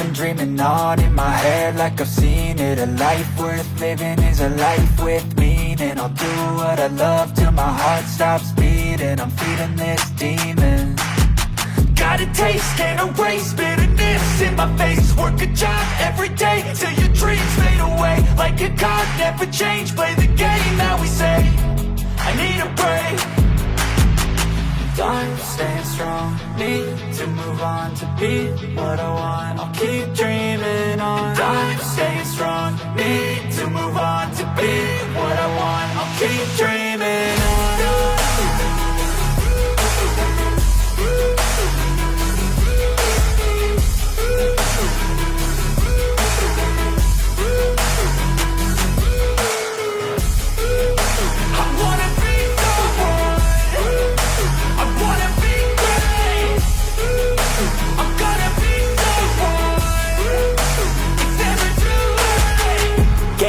been dreaming on in my head like I've seen it. A life worth living is a life with meaning. I'll do what I love till my heart stops beating. I'm feeding this demon. Got a taste, can't erase bitterness in my face. Work a job every day till your dreams fade away. Like a card, never change, play the game that we say. I need a break. I'm staying strong, need to move on to be what I want. I'll keep dreaming on. I'm staying strong, need to move on to be what I want. I'll keep dreaming on.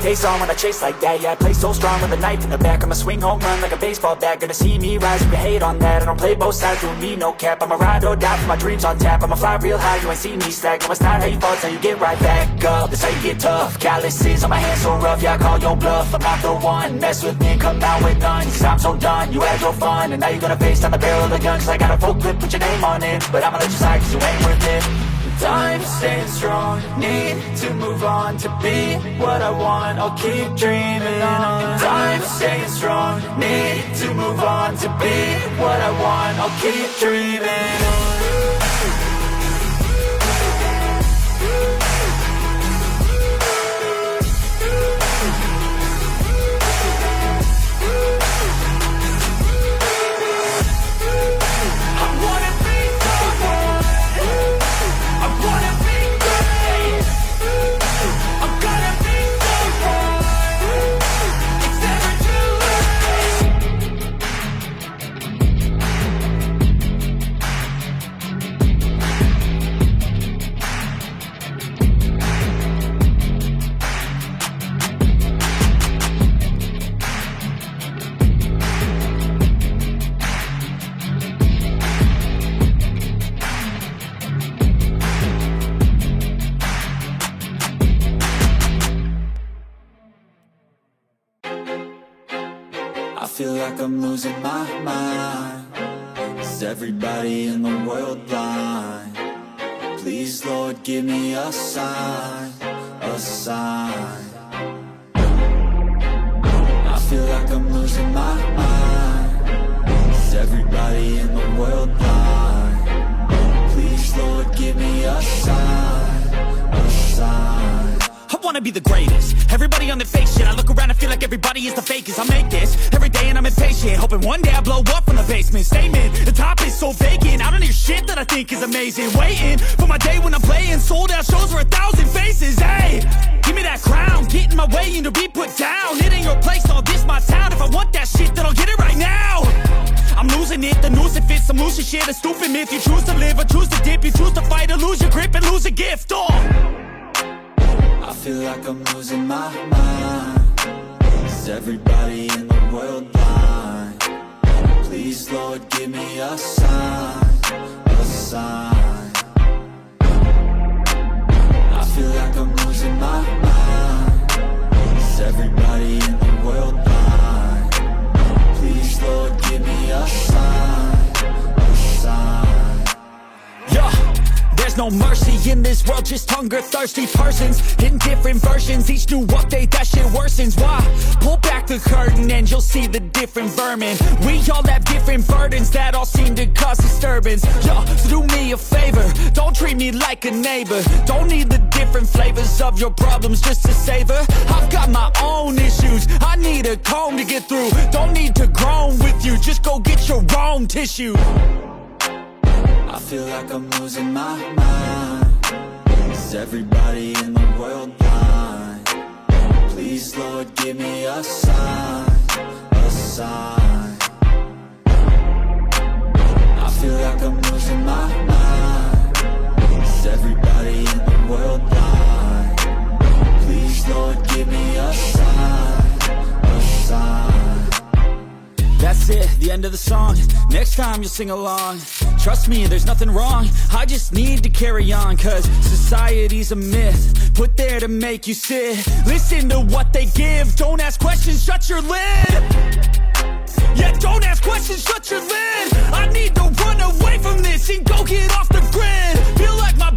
Face on when I chase like that, yeah, I play so strong with a knife in the back. I'ma swing home run like a baseball bat. Gonna see me rise if you hate on that. I don't play both sides, doing me no cap. I'ma ride or die for my dreams on tap. I'ma fly real high, you ain't see me slack. No, it's not how you fall, it's how you get right back up. That's how you get tough, calluses on my hands so rough. Yeah, I call your bluff, I'm not the one. Mess with me and come out with none, cause I'm so done. You had your fun, and now you're gonna face down the barrel of the gun. Cause I got a full clip, put your name on it. But I'ma let you slide cause you ain't worth it. I'm staying strong, need to move on to be what I want. I'll keep dreaming on. I'm staying strong, need to move on to be what I want. I'll keep dreaming on. I feel like I'm losing my mind. Is everybody in the world blind? Please, Lord, give me a sign, a sign. I feel like I'm losing my mind. Is everybody in the world blind? Please, Lord, give me a sign, a sign. I wanna be the greatest. Everybody on the fake shit. I look around and feel like everybody is the fakest. I make this every day and I'm impatient, hoping one day I blow up from the basement. Statement, the top is so vacant. I don't hear shit that I think is amazing. Waiting for my day when I'm playing sold out shows for 1,000 faces. Hey, give me that crown, get in my way and to be put down. It ain't your place, all this my town. If I want that shit, then I'll get it right now. I'm losing it, the noose it fits. I'm losing shit, a stupid myth. You choose to live or choose to dip. You choose to fight or lose your grip and lose a gift. I feel like I'm losing my mind. Is everybody in the world blind? Please, Lord, give me a sign, a sign. I feel like I'm losing my mind. Is everybody in the world blind? Please, Lord, give me a sign, a sign. Yeah. There's no mercy in this world, just hunger-thirsty persons in different versions. Each new update, that shit worsens. Why? Pull back the curtain and you'll see the different vermin. We all have different burdens that all seem to cause disturbance. Yo, so do me a favor, don't treat me like a neighbor. Don't need the different flavors of your problems just to savor. I've got my own issues, I need a comb to get through. Don't need to groan with you, just go get your own tissue. I feel like I'm losing my mind. Is everybody in the world blind? Please, Lord, give me a sign, a sign. I feel like I'm losing my mind. Is everybody in the world blind? Please, Lord, give me a sign, a sign. That's it, the end of the song. Next time you'll sing along. Trust me, there's nothing wrong. I just need to carry on, cause society's a myth put there to make you sit. Listen to what they give. Don't ask questions, shut your lid. Yeah, don't ask questions, shut your lid. I need to run away from this and go get off the grid. Feel like my